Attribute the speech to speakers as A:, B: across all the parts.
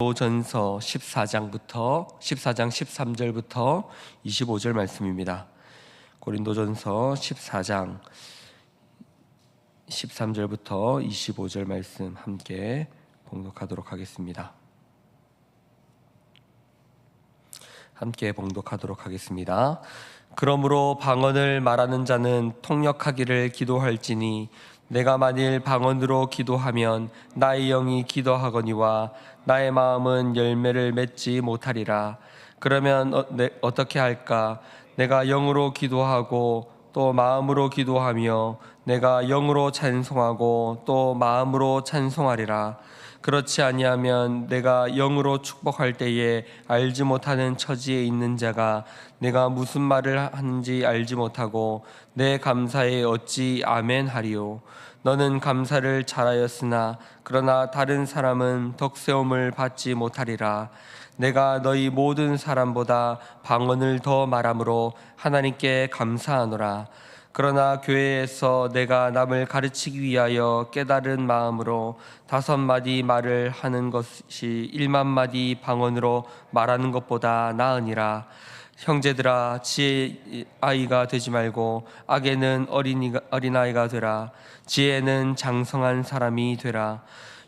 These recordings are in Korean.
A: 고린도전서 14장 13절부터 25절 말씀입니다. 고린도전서 14장 13절부터 25절 말씀 함께 봉독하도록 하겠습니다. 그러므로 방언을 말하는 자는 통역하기를 기도할지니 내가 만일 방언으로 기도하면 나의 영이 기도하거니와 나의 마음은 열매를 맺지 못하리라. 그러면 어떻게 할까? 내가 영으로 기도하고 또 마음으로 기도하며 내가 영으로 찬송하고 또 마음으로 찬송하리라. 그렇지 아니하면 내가 영으로 축복할 때에 알지 못하는 처지에 있는 자가 내가 무슨 말을 하는지 알지 못하고 내 감사에 어찌 아멘 하리요. 너는 감사를 잘하였으나 그러나 다른 사람은 덕세움을 받지 못하리라. 내가 너희 모든 사람보다 방언을 더 말함으로 하나님께 감사하노라. 그러나 교회에서 내가 남을 가르치기 위하여 깨달은 마음으로 5마디 말을 하는 것이 1만마디 방언으로 말하는 것보다 나으니라. 형제들아, 지혜 아이가 되지 말고 악에는 어린아이가 되라. 지혜는 장성한 사람이 되라.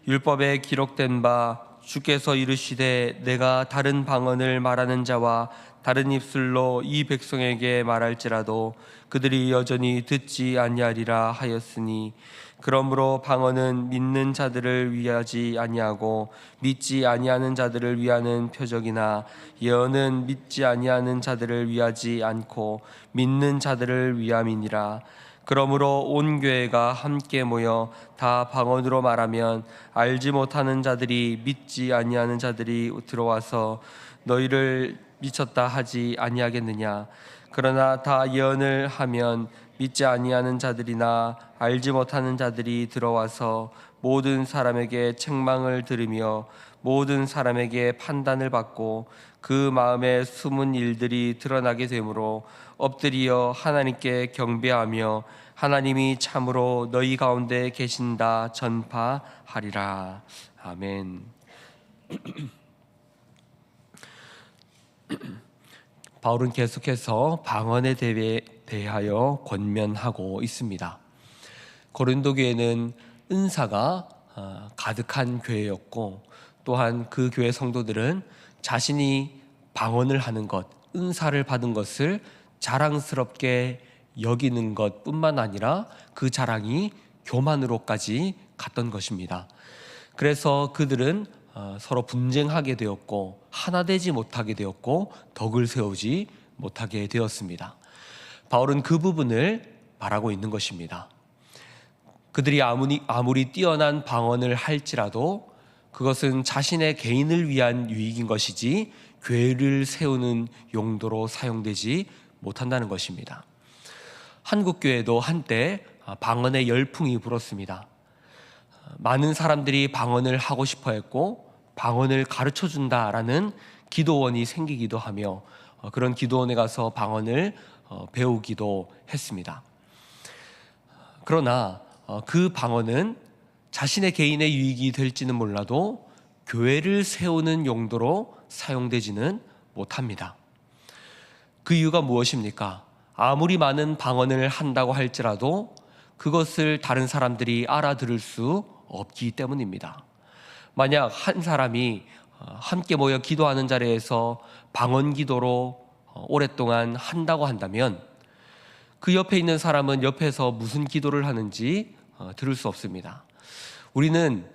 A: 율법에 기록된 바 주께서 이르시되 내가 다른 방언을 말하는 자와 다른 입술로 이 백성에게 말할지라도 그들이 여전히 듣지 아니하리라 하였으니, 그러므로 방언은 믿는 자들을 위하지 아니하고 믿지 아니하는 자들을 위하는 표적이나 예언은 믿지 아니하는 자들을 위하지 않고 믿는 자들을 위함이니라. 그러므로 온 교회가 함께 모여 다 방언으로 말하면 알지 못하는 자들이 믿지 아니하는 자들이 들어와서 너희를 미쳤다 하지 아니하겠느냐. 그러나 다 예언을 하면 믿지 아니하는 자들이나 알지 못하는 자들이 들어와서 모든 사람에게 책망을 들으며 모든 사람에게 판단을 받고 그 마음에 숨은 일들이 드러나게 되므로 엎드려 하나님께 경배하며 하나님이 참으로 너희 가운데 계신다 전파하리라. 아멘. 바울은 계속해서 방언에 대하여 권면하고 있습니다. 고린도 교회는 은사가 가득한 교회였고, 또한 그 교회 성도들은 자신이 방언을 하는 것, 은사를 받은 것을 자랑스럽게 여기는 것뿐만 아니라 그 자랑이 교만으로까지 갔던 것입니다. 그래서 그들은 서로 분쟁하게 되었고 하나 되지 못하게 되었고 덕을 세우지 못하게 되었습니다. 바울은 그 부분을 말하고 있는 것입니다. 그들이 아무리 뛰어난 방언을 할지라도 그것은 자신의 개인을 위한 유익인 것이지 교회를 세우는 용도로 사용되지 못한다는 것입니다. 한국 교회도 한때 방언의 열풍이 불었습니다. 많은 사람들이 방언을 하고 싶어 했고 방언을 가르쳐 준다라는 기도원이 생기기도 하며 그런 기도원에 가서 방언을 배우기도 했습니다. 그러나 그 방언은 자신의 개인의 유익이 될지는 몰라도 교회를 세우는 용도로 사용되지는 못합니다. 그 이유가 무엇입니까? 아무리 많은 방언을 한다고 할지라도 그것을 다른 사람들이 알아들을 수 없기 때문입니다. 만약 한 사람이 함께 모여 기도하는 자리에서 방언 기도로 오랫동안 한다고 한다면 그 옆에 있는 사람은 옆에서 무슨 기도를 하는지 들을 수 없습니다. 우리는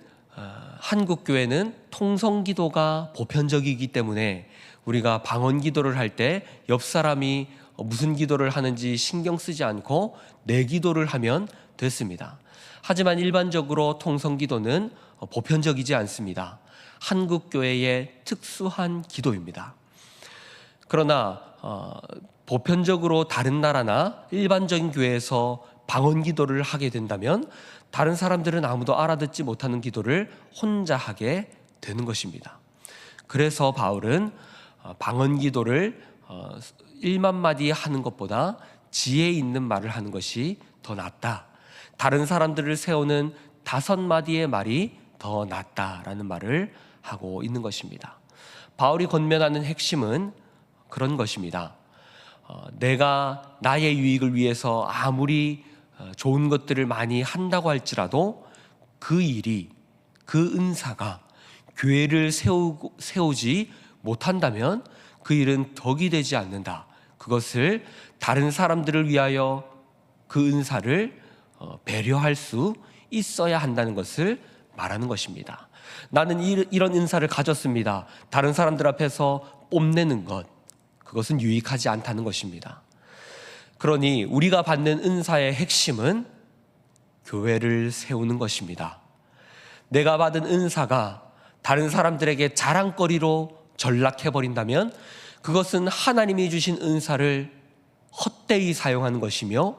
A: 한국 교회는 통성 기도가 보편적이기 때문에 우리가 방언 기도를 할 때 옆 사람이 무슨 기도를 하는지 신경 쓰지 않고 내 기도를 하면 됐습니다. 하지만 일반적으로 통성 기도는 보편적이지 않습니다. 한국 교회의 특수한 기도입니다. 그러나 보편적으로 다른 나라나 일반적인 교회에서 방언 기도를 하게 된다면 다른 사람들은 아무도 알아듣지 못하는 기도를 혼자 하게 되는 것입니다. 그래서 바울은 방언 기도를 1만 마디 하는 것보다 지혜 있는 말을 하는 것이 더 낫다. 다른 사람들을 세우는 5마디의 말이 더 낫다라는 말을 하고 있는 것입니다. 바울이 권면하는 핵심은 그런 것입니다. 내가 나의 유익을 위해서 아무리 좋은 것들을 많이 한다고 할지라도 그 일이, 그 은사가 교회를 세우지 못한다면 그 일은 덕이 되지 않는다. 그것을 다른 사람들을 위하여 그 은사를 배려할 수 있어야 한다는 것을 말하는 것입니다. 나는 이런 은사를 가졌습니다. 다른 사람들 앞에서 뽐내는 것, 그것은 유익하지 않다는 것입니다. 그러니 우리가 받는 은사의 핵심은 교회를 세우는 것입니다. 내가 받은 은사가 다른 사람들에게 자랑거리로 전락해버린다면 그것은 하나님이 주신 은사를 헛되이 사용하는 것이며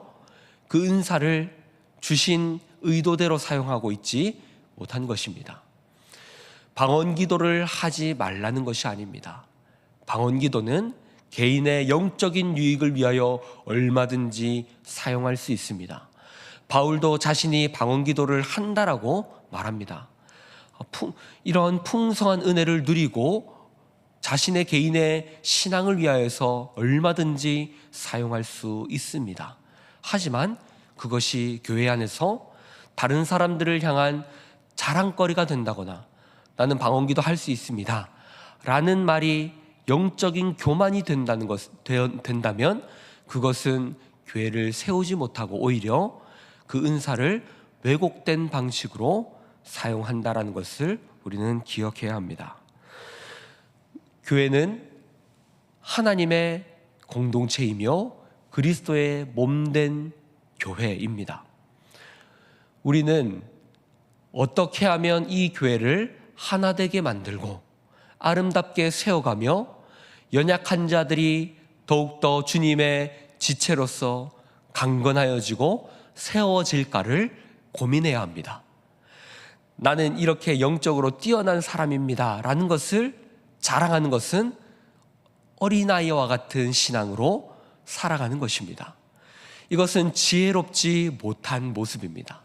A: 그 은사를 주신 의도대로 사용하고 있지 못한 것입니다. 방언 기도를 하지 말라는 것이 아닙니다. 방언 기도는 개인의 영적인 유익을 위하여 얼마든지 사용할 수 있습니다. 바울도 자신이 방언 기도를 한다라고 말합니다. 이런 풍성한 은혜를 누리고 자신의 개인의 신앙을 위하여서 얼마든지 사용할 수 있습니다. 하지만 그것이 교회 안에서 다른 사람들을 향한 자랑거리가 된다거나 나는 방언기도 할 수 있습니다 라는 말이 영적인 교만이 된다면 그것은 교회를 세우지 못하고 오히려 그 은사를 왜곡된 방식으로 사용한다라는 것을 우리는 기억해야 합니다. 교회는 하나님의 공동체이며 그리스도의 몸된 교회입니다. 우리는 어떻게 하면 이 교회를 하나 되게 만들고 아름답게 세워가며 연약한 자들이 더욱더 주님의 지체로서 강건하여지고 세워질까를 고민해야 합니다. 나는 이렇게 영적으로 뛰어난 사람입니다 라는 것을 자랑하는 것은 어린아이와 같은 신앙으로 살아가는 것입니다. 이것은 지혜롭지 못한 모습입니다.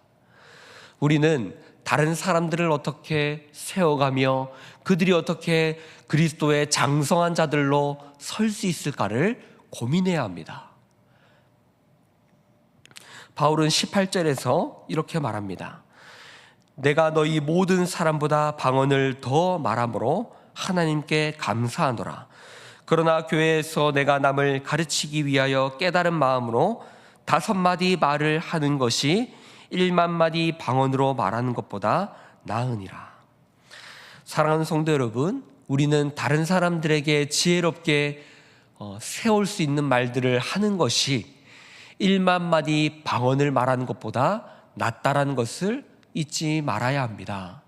A: 우리는 다른 사람들을 어떻게 세워가며 그들이 어떻게 그리스도의 장성한 자들로 설 수 있을까를 고민해야 합니다. 바울은 18절에서 이렇게 말합니다. 내가 너희 모든 사람보다 방언을 더 말함으로 하나님께 감사하노라. 그러나 교회에서 내가 남을 가르치기 위하여 깨달은 마음으로 5마디 말을 하는 것이 1만 마디 방언으로 말하는 것보다 나으니라. 사랑하는 성도 여러분, 우리는 다른 사람들에게 지혜롭게 세울 수 있는 말들을 하는 것이 1만 마디 방언을 말하는 것보다 낫다라는 것을 잊지 말아야 합니다.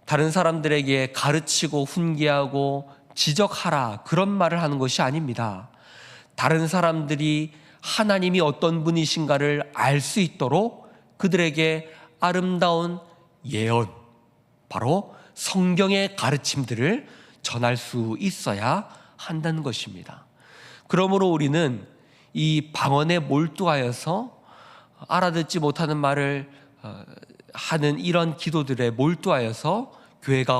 A: 다른 사람들에게 가르치고 훈계하고 지적하라 그런 말을 하는 것이 아닙니다. 다른 사람들이 하나님이 어떤 분이신가를 알 수 있도록 그들에게 아름다운 예언, 바로 성경의 가르침들을 전할 수 있어야 한다는 것입니다. 그러므로 우리는 이 방언에 몰두하여서 알아듣지 못하는 말을 하는 이런 기도들에 몰두하여서 교회가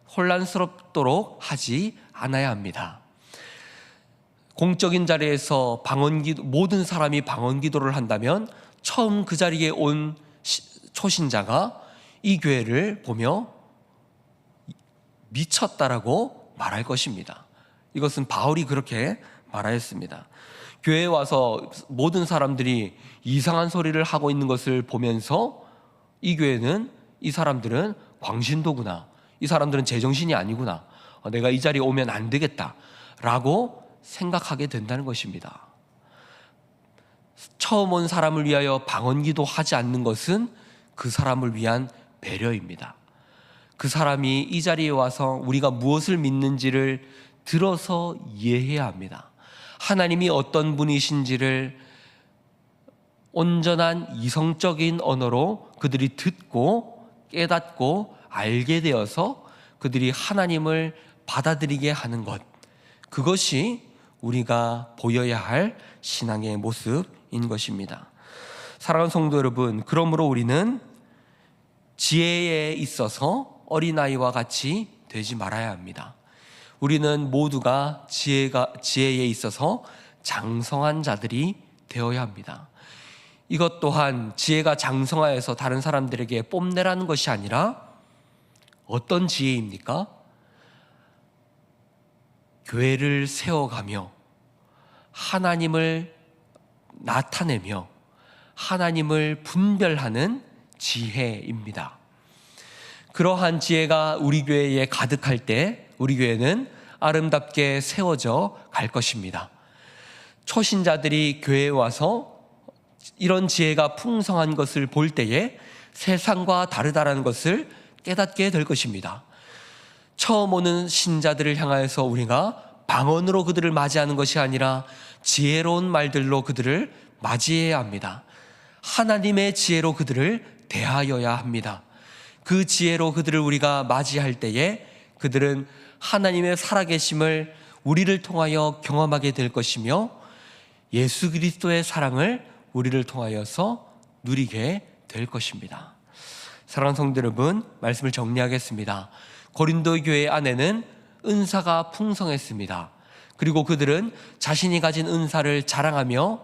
A: 혼란스럽도록 하지 않아야 합니다. 공적인 자리에서 모든 사람이 방언 기도를 한다면 처음 그 자리에 온 초신자가 이 교회를 보며 미쳤다라고 말할 것입니다. 이것은 바울이 그렇게 말하였습니다. 교회에 와서 모든 사람들이 이상한 소리를 하고 있는 것을 보면서 이 교회는, 이 사람들은 광신도구나, 이 사람들은 제정신이 아니구나, 내가 이 자리에 오면 안 되겠다 라고 생각하게 된다는 것입니다. 처음 온 사람을 위하여 방언기도 하지 않는 것은 그 사람을 위한 배려입니다. 그 사람이 이 자리에 와서 우리가 무엇을 믿는지를 들어서 이해해야 합니다. 하나님이 어떤 분이신지를 온전한 이성적인 언어로 그들이 듣고 깨닫고 알게 되어서 그들이 하나님을 받아들이게 하는 것, 그것이 우리가 보여야 할 신앙의 모습인 것입니다. 사랑하는 성도 여러분, 그러므로 우리는 지혜에 있어서 어린아이와 같이 되지 말아야 합니다. 우리는 모두가 지혜에 있어서 장성한 자들이 되어야 합니다. 이것 또한 지혜가 장성하여서 다른 사람들에게 뽐내라는 것이 아니라 어떤 지혜입니까? 교회를 세워가며 하나님을 나타내며 하나님을 분별하는 지혜입니다. 그러한 지혜가 우리 교회에 가득할 때 우리 교회는 아름답게 세워져 갈 것입니다. 초신자들이 교회에 와서 이런 지혜가 풍성한 것을 볼 때에 세상과 다르다라는 것을 깨닫게 될 것입니다. 처음 오는 신자들을 향하여서 우리가 방언으로 그들을 맞이하는 것이 아니라 지혜로운 말들로 그들을 맞이해야 합니다. 하나님의 지혜로 그들을 대하여야 합니다. 그 지혜로 그들을 우리가 맞이할 때에 그들은 하나님의 살아계심을 우리를 통하여 경험하게 될 것이며 예수 그리스도의 사랑을 우리를 통하여서 누리게 될 것입니다. 사랑하는 성도 여러분, 말씀을 정리하겠습니다. 고린도 교회 안에는 은사가 풍성했습니다. 그리고 그들은 자신이 가진 은사를 자랑하며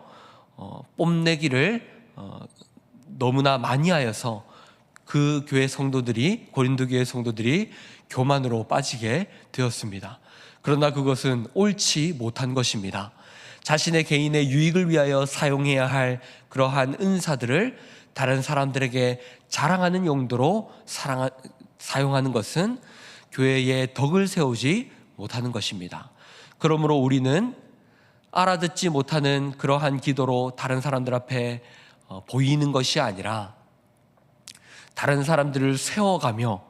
A: 뽐내기를 너무나 많이 하여서 그 교회 성도들이, 고린도 교회 성도들이 교만으로 빠지게 되었습니다. 그러나 그것은 옳지 못한 것입니다. 자신의 개인의 유익을 위하여 사용해야 할 그러한 은사들을 다른 사람들에게 자랑하는 용도로 사용하는 것은 교회에 덕을 세우지 못하는 것입니다. 그러므로 우리는 알아듣지 못하는 그러한 기도로 다른 사람들 앞에 보이는 것이 아니라 다른 사람들을 세워가며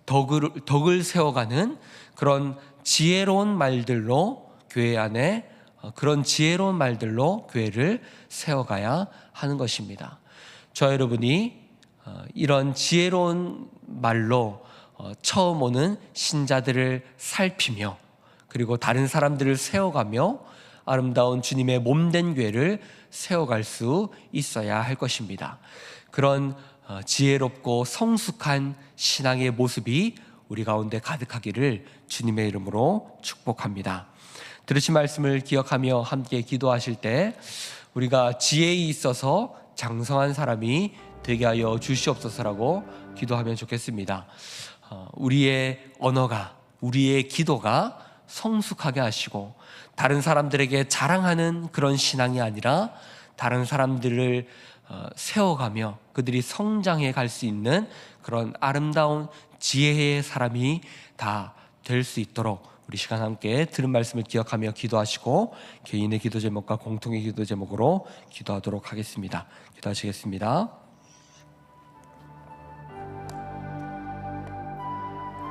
A: 덕을 세워가는 그런 지혜로운 말들로 교회 안에 그런 지혜로운 말들로 교회를 세워가야 하는 것입니다. 저와 여러분이 이런 지혜로운 말로 처음 오는 신자들을 살피며 그리고 다른 사람들을 세워가며 아름다운 주님의 몸된 교회를 세워갈 수 있어야 할 것입니다. 그런 지혜롭고 성숙한 신앙의 모습이 우리 가운데 가득하기를 주님의 이름으로 축복합니다. 들으신 말씀을 기억하며 함께 기도하실 때 우리가 지혜에 있어서 장성한 사람이 되게 하여 주시옵소서라고 기도하면 좋겠습니다. 우리의 언어가, 우리의 기도가 성숙하게 하시고 다른 사람들에게 자랑하는 그런 신앙이 아니라 다른 사람들을 세워가며 그들이 성장해 갈 수 있는 그런 아름다운 지혜의 사람이 다 될 수 있도록 우리 시간 함께 들은 말씀을 기억하며 기도하시고 개인의 기도 제목과 공통의 기도 제목으로 기도하도록 하겠습니다. 기도하시겠습니다.